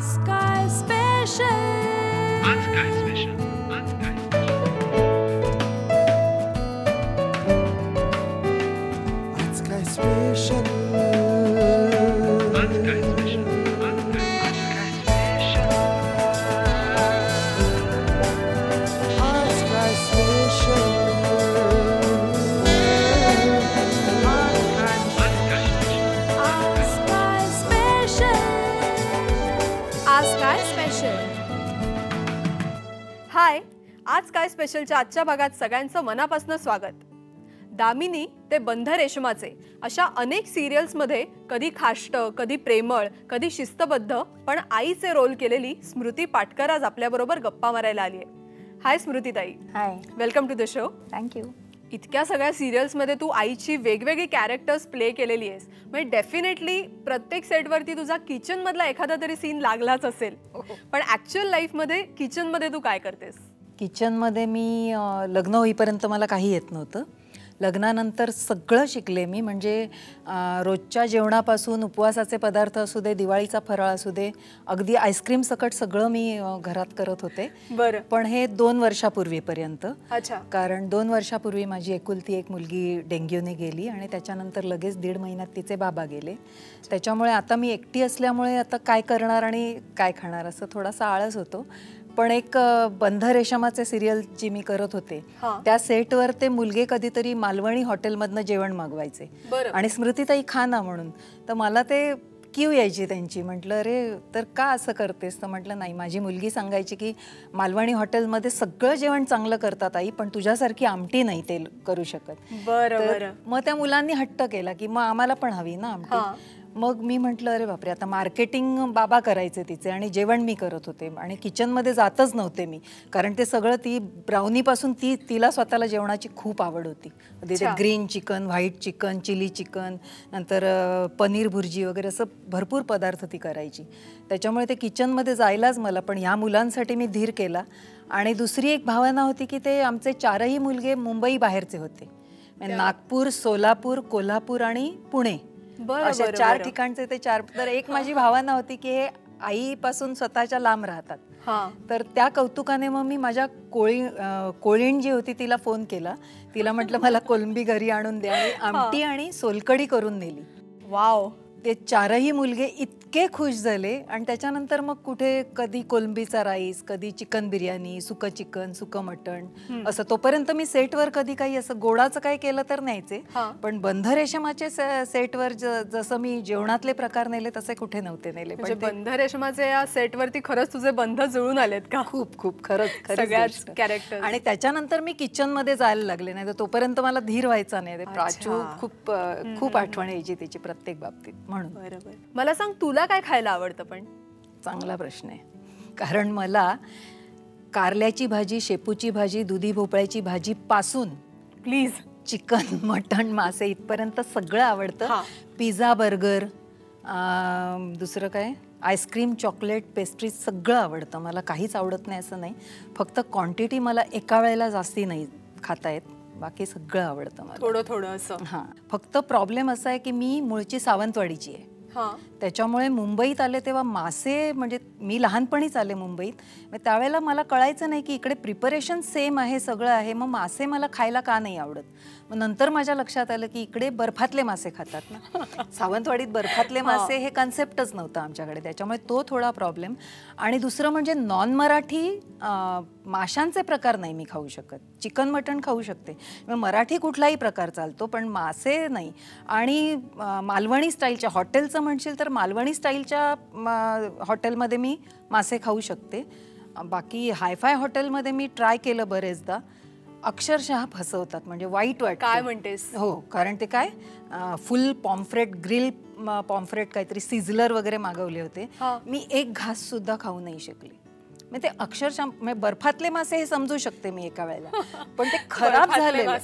आज काय स्पेशल. आज काय स्पेशल. आज काय आज काय स्पेशल. आज काय स्पेशल. आज काय स्पेशल. आज काय स्पेशल. आज काय स्पेशल. हाय, आज काय स्पेशलच्या आजच्या भागात सगळ्यांचं मनापासून स्वागत. दामिनी ते बंध रेशमाचे अशा अनेक सिरियल्समध्ये कधी खाष्ट, कधी प्रेमळ, कधी शिस्तबद्ध पण आईचे रोल केलेली स्मृती पाटकर आज आपल्याबरोबर गप्पा मारायला आली आहे. हाय स्मृतीताई. Hi, welcome to the show. Thank you. इतक्या सगळ्या सिरियल्समध्ये तू आईची वेगवेगळी कॅरेक्टर्स प्ले केलेली आहेस, म्हणजे डेफिनेटली प्रत्येक सेटवरती तुझा किचनमधला एखादा तरी सीन लागलाच असेल. पण ॲक्च्युअल लाईफमध्ये किचनमध्ये तू काय करतेस? किचनमध्ये मी लग्न होईपर्यंत मला काही येत नव्हतं. लग्नानंतर सगळं शिकले मी, म्हणजे रोजच्या जेवणापासून उपवासाचे पदार्थ असू दे, दिवाळीचा फराळ असू दे, अगदी आईस्क्रीम सकट सगळं मी घरात करत होते. बरं. पण हे 2 वर्षापूर्वीपर्यंत. अच्छा. कारण 2 वर्षापूर्वी माझी एकुलती एक मुलगी डेंग्यूने गेली आणि त्याच्यानंतर लगेच 1.5 महिन्यात तिचे बाबा गेले. त्याच्यामुळे आता मी एकटी असल्यामुळे आता काय करणार आणि काय खाणार असं थोडासा आळस होतो. पण एक बंध रेशमाचे सिरियल जी मी करत होते त्या सेटवर ते मुलगे कधीतरी मालवणी हॉटेलमधनं जेवण मागवायचे आणि स्मृतीताई खा ना म्हणून. तर मला ते क्यू यायची त्यांची. म्हटलं अरे तर का असं करतेस? तर म्हटलं नाही, माझी मुलगी सांगायची की मालवणी हॉटेलमध्ये सगळं जेवण चांगलं करतात आई, पण तुझ्यासारखी आमटी नाही ते करू शकत. बरं. मग त्या मुलांनी हट्ट केला की मग आम्हाला पण हवी ना आमटी. मग मी म्हटलं अरे बापरे, आता मार्केटिंग बाबा करायचे तिचे आणि जेवण मी करत होते आणि किचनमध्ये जातच नव्हते मी, कारण ते सगळं ती ब्राउनीपासून तिला स्वतःला जेवणाची खूप आवड होती. ते green chicken, white chicken, chilli chicken, नंतर पनीर भुर्जी वगैरे असं भरपूर पदार्थ ती करायची. त्याच्यामुळे ते किचनमध्ये जायलाच मला, पण ह्या मुलांसाठी मी धीर केला. आणि दुसरी एक भावना होती की ते आमचे 4ही मुलगे मुंबई बाहेरचे होते, नागपूर, सोलापूर, कोल्हापूर आणि पुणे, अशा 4 ठिकाणचे ते 4. तर एक माझी भावना होती की हे आईपासून स्वतःच्या लांब राहतात. तर त्या कौतुकाने मग मी माझ्या कोळीण जी होती तिला फोन केला. तिला म्हटलं मला कोलंबी घरी आणून द्या आणि आमटी आणि सोलकडी करून नेली. वाव. ते 4ही मुलगे इतके खुश झाले. आणि त्याच्यानंतर मग कुठे कधी कोलंबीचा राईस, कधी चिकन बिर्याणी, सुकं चिकन, सुकं मटण, असं. तोपर्यंत मी सेटवर कधी काही असं गोडाचं काही केलं तर न्यायचे, पण बंध रेशमाचे सेटवर जसं मी जेवणातले प्रकार नेले तसे कुठे नव्हते नेले. म्हणजे बंध रेशमाचे या सेटवरती खरंच तुझे बंध जुळून आलेत का? खूप खूप खरंच सगळ्याच कॅरेक्टर. आणि त्याच्यानंतर मी किचनमध्ये जायला लागले, नाही तर तोपर्यंत मला धीर व्हायचा नाही. प्राचू खूप आठवण यायची तिची प्रत्येक बाबतीत. म्हणून बरोबर. मला सांग, तुला काय खायला आवडतं? पण चांगला प्रश्न आहे, कारण मला कारल्याची भाजी, शेपूची भाजी, दुधी भोपळ्याची भाजी पासून प्लीज चिकन, मटण, मासे इथपर्यंत सगळं आवडतं. पिझ्झा, बर्गर, दुसरं काय, आईस्क्रीम, चॉकलेट, पेस्ट्री सगळं आवडतं. मला काहीच आवडत नाही असं नाही. फक्त क्वांटिटी मला एका वेळेला जास्ती नाही खाता येत, बाकी सगळं आवडतं मला. थोडं थोडं असं. फक्त प्रॉब्लेम असा आहे की मी मूळची सावंतवाडीची आहे. त्याच्यामुळे मुंबईत आले तेव्हा मासे, म्हणजे मी लहानपणीच आले मुंबईत, त्यावेळेला मला कळायचं नाही की इकडे प्रिपरेशन सेम आहे, सगळं आहे, मग मासे मला खायला का नाही आवडत. मग नंतर माझ्या लक्षात आलं की इकडे बर्फातले मासे खातात ना, सावंतवाडीत बर्फातले मासे हे कन्सेप्टच नव्हतं आमच्याकडे. त्याच्यामुळे तो थोडा प्रॉब्लेम. आणि दुसरं म्हणजे नॉन मराठी माशांचे प्रकार नाही मी खाऊ शकत. चिकन, मटण खाऊ शकते, मराठी कुठलाही प्रकार चालतो, पण मासे नाही. आणि मालवणी स्टाईलच्या हॉटेलचं म्हणशील तर मालवणी स्टाईलच्या हॉटेलमध्ये मी मासे खाऊ शकते. बाकी हायफाय हॉटेलमध्ये मी ट्राय केलं बरेचदा, अक्षरशः फसवतात, म्हणजे वाईट वाटतं. काय म्हणतेस? हो, कारण ते काय फुल पॉम्फ्रेट, ग्रिल पॉम्फ्रेट काहीतरी सिझलर वगैरे मागवले होते. मी एक घास सुद्धा खाऊ नाही शकले. मग ते अक्षरशः बर्फातले मासे हे समजू शकते मी एका वेळेला, पण ते खराब झालेलं,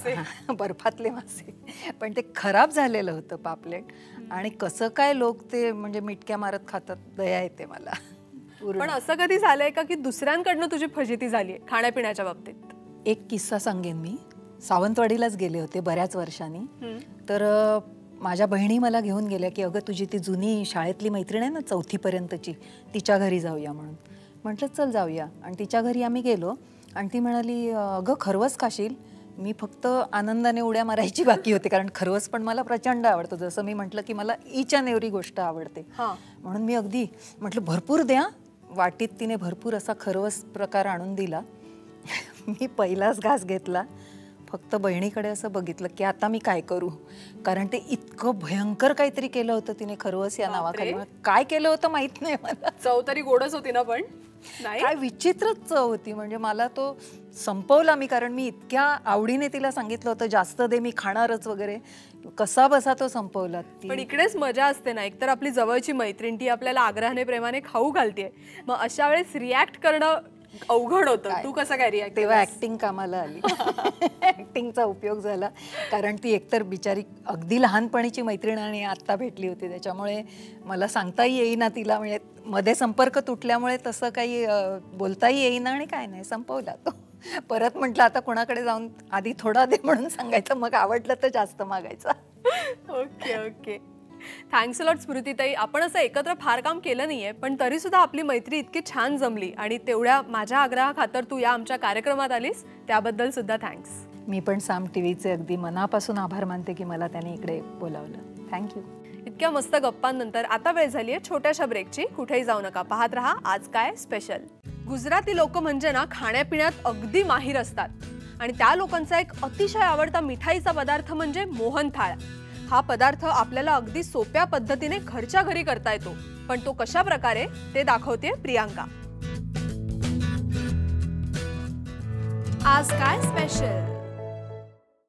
बर्फातले मासे, पण ते खराब झालेलं होतं पापलेट. आणि कसं काय लोक ते म्हणजे मिटक्या मारत खातात, दया येते मला. पण असं कधी झालंय का की दुसऱ्यांकडनं तुझी फजिती झालीये खाण्यापिण्याच्या बाबतीत? एक किस्सा सांगेन मी. सावंतवाडीलाच गेले होते बऱ्याच वर्षांनी. तर माझ्या बहिणी मला घेऊन गेल्या की अगं तुझी ती जुनी शाळेतली मैत्रीण आहे ना 4थी पर्यंतची, तिच्या घरी जाऊया म्हणून. म्हटलं चल जाऊया. आणि तिच्या घरी आम्ही गेलो आणि ती म्हणाली अगं खरवस खाशील? मी फक्त आनंदाने उड्या मारायची बाकी होती, कारण खरवस पण मला प्रचंड आवडतं. जसं मी म्हटलं की मला ईच अँड एव्हरी गोष्ट आवडते, म्हणून मी अगदी म्हटलं भरपूर द्या. वाटीत तिने भरपूर असा खरवस प्रकार आणून दिला. मी पहिलाच घास घेतला, फक्त बहिणीकडे असं बघितलं की आता मी काय करू, कारण ते इतकं भयंकर काहीतरी केलं होतं तिने खरवस या नावाखाली. काय केलं होतं माहित नाही मला. चव तरी गोडच होती ना, पण काय विचित्रच चव होती. म्हणजे मला तो संपवला मी, कारण मी इतक्या आवडीने तिला सांगितलं होतं जास्त दे, मी खाणारच वगैरे. कसा बसा तो संपवला. पण इकडेच मजा असते ना, एकतर आपली जवळची मैत्रीण ती आपल्याला आग्रहाने प्रेमाने खाऊ घालते, मग अशा वेळेस रिॲक्ट करणं अवघड होतं. तू कसं काय रिॲक्ट? तेव्हा ऍक्टिंग कामाला आली. ऍक्टिंगचा उपयोग झाला, कारण ती एकतर बिचारी अगदी लहानपणीची मैत्रीण आणि आत्ता भेटली होती, त्याच्यामुळे मला सांगताही येईना तिला. म्हणजे मध्ये संपर्क तुटल्यामुळे तसं काही बोलताही येईना आणि काय नाही, संपवला तो. परत म्हटलं आता कोणाकडे जाऊन आधी थोडा दे म्हणून सांगायचं, मग आवडलं तर जास्त मागायचा. Okay okay, thanks a lot स्मृतीताई. आपण असं एकत्र फार काम केलं नाहीये, पण तरी सुद्धा आपली मैत्री इतकी छान जमली आणि तेवढ्या माझ्या आग्रहाखातर तू या आमच्या कार्यक्रमात आलीस, त्याबद्दल सुद्धा थँक्स. मी पण साम टीव्हीचे अगदी मनापासून आभार मानते की मला त्याने इकडे बोलावलं. थँक्यू. इतक्या मस्त गप्पांनंतर आता वेळ झाली आहे छोट्याशा ब्रेकची. कुठेही जाऊ नका, पाहत रहा आज काय स्पेशल. गुजराती लोक म्हणजे ना खाण्यापिण्यात अगदी माहीर असतात, आणि त्या लोकांचा एक अतिशय आवडता मिठाईचा पदार्थ म्हणजे मोहनथाळ. हा पदार्थ आपल्याला अगदी सोप्या पद्धतीने घरच्या घरी करता येतो, पण तो कशा प्रकारे ते दाखवते प्रियांका. आज काय स्पेशल.